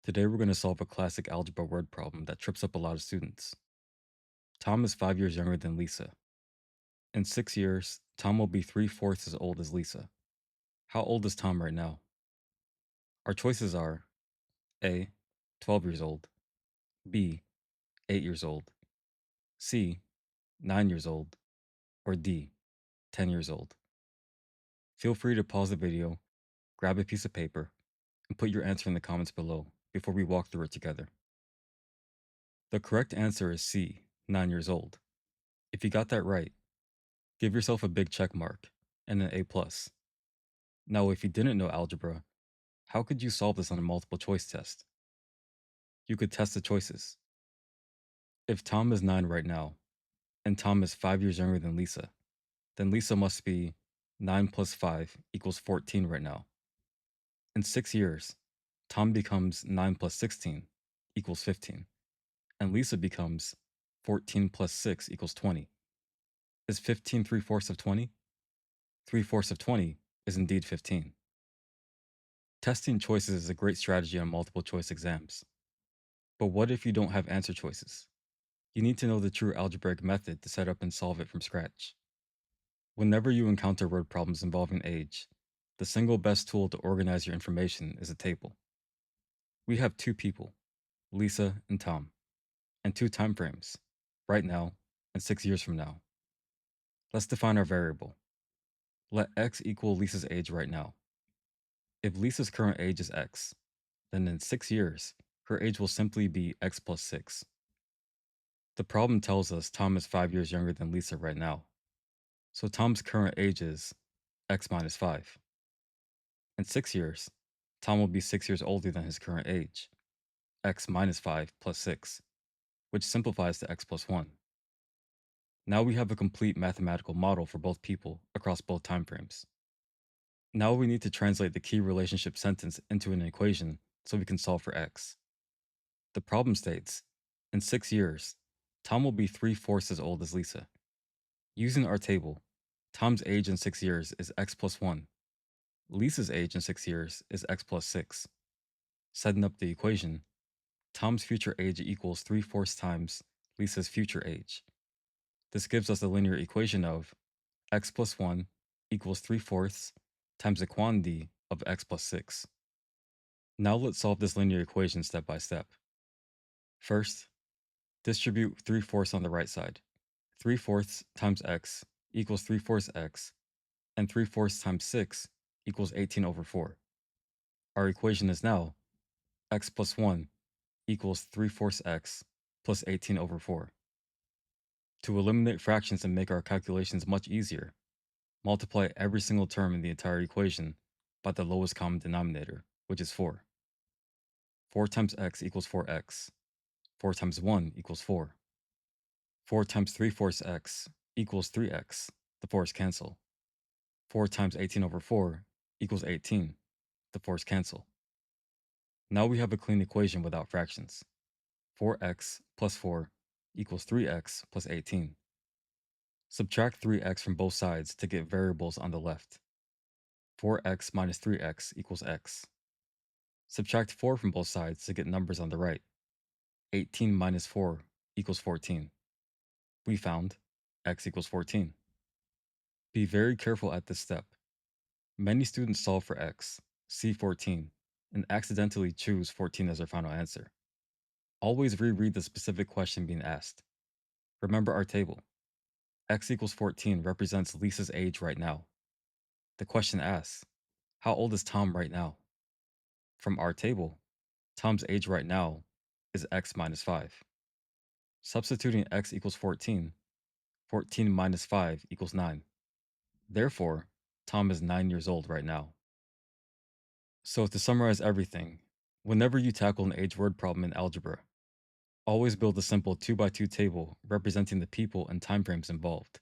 Today we're going to solve a classic algebra word problem that trips up a lot of students. Tom is 5 years younger than Lisa. In 6 years, Tom will be three-fourths as old as Lisa. How old is Tom right now? Our choices are A, 12 years old, B, 8 years old, C, 9 years old, or D, 10 years old. Feel free to pause the video, grab a piece of paper, and put your answer in the comments below before we walk through it together. The correct answer is C, 9 years old. If you got that right, give yourself a big check mark and an A+. Now, if you didn't know algebra, how could you solve this on a multiple choice test? You could test the choices. If Tom is 9 right now, and Tom is 5 years younger than Lisa, then Lisa must be 9 plus 5 equals 14 right now. In 6 years, Tom becomes 9 plus 16 equals 15, and Lisa becomes 14 plus 6 equals 20. Is 15 3/4 of 20? 3/4 of 20 is indeed 15. Testing choices is a great strategy on multiple choice exams. But what if you don't have answer choices? You need to know the true algebraic method to set up and solve it from scratch. Whenever you encounter word problems involving age, the single best tool to organize your information is a table. We have two people, Lisa and Tom, and two time frames, right now and 6 years from now. Let's define our variable. Let x equal Lisa's age right now. If Lisa's current age is x, then in 6 years, her age will simply be x plus 6. The problem tells us Tom is 5 years younger than Lisa right now. So Tom's current age is x minus 5. In 6 years, Tom will be 6 years older than his current age, x minus 5 plus 6, which simplifies to x plus 1. Now we have a complete mathematical model for both people across both timeframes. Now we need to translate the key relationship sentence into an equation so we can solve for x. The problem states, in 6 years, Tom will be three-fourths as old as Lisa. Using our table, Tom's age in 6 years is x plus 1. Lisa's age in 6 years is x plus 6. Setting up the equation, Tom's future age equals three-fourths times Lisa's future age. This gives us a linear equation of x plus 1 equals three-fourths times the quantity of x plus 6. Now let's solve this linear equation step by step. First, distribute three-fourths on the right side. Three-fourths times x equals three-fourths x, and three-fourths times 6 equals 18 over 4. Our equation is now x plus 1 equals three-fourths x plus 18 over 4. To eliminate fractions and make our calculations much easier, multiply every single term in the entire equation by the lowest common denominator, which is 4. 4 times x equals 4x. 4 times 1 equals 4. 4 times three-fourths x equals 3x. The 4's cancel. 4 times 18 over 4 equals 18. The 4's cancel. Now we have a clean equation without fractions. 4x plus 4 equals 3x plus 18. Subtract 3x from both sides to get variables on the left. 4x minus 3x equals x. Subtract 4 from both sides to get numbers on the right. 18 minus 4 equals 14. We found x equals 14. Be very careful at this step. Many students solve for x, see 14, and accidentally choose 14 as their final answer. Always reread the specific question being asked. Remember our table. X equals 14 represents Lisa's age right now. The question asks, how old is Tom right now? From our table, Tom's age right now is x minus 5. Substituting x equals 14, 14 minus 5 equals 9. Therefore, Tom is 9 years old right now. So to summarize everything, whenever you tackle an age word problem in algebra, always build a simple 2x2 table representing the people and timeframes involved.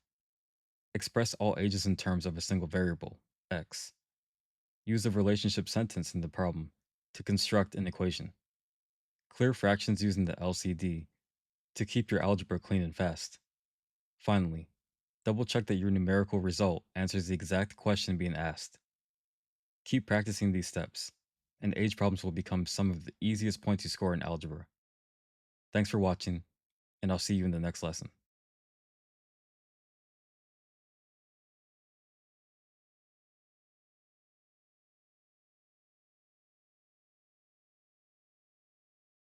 Express all ages in terms of a single variable, x. Use the relationship sentence in the problem to construct an equation. Clear fractions using the LCD to keep your algebra clean and fast. Finally, double check that your numerical result answers the exact question being asked. Keep practicing these steps, and age problems will become some of the easiest points you score in algebra. Thanks for watching, and I'll see you in the next lesson.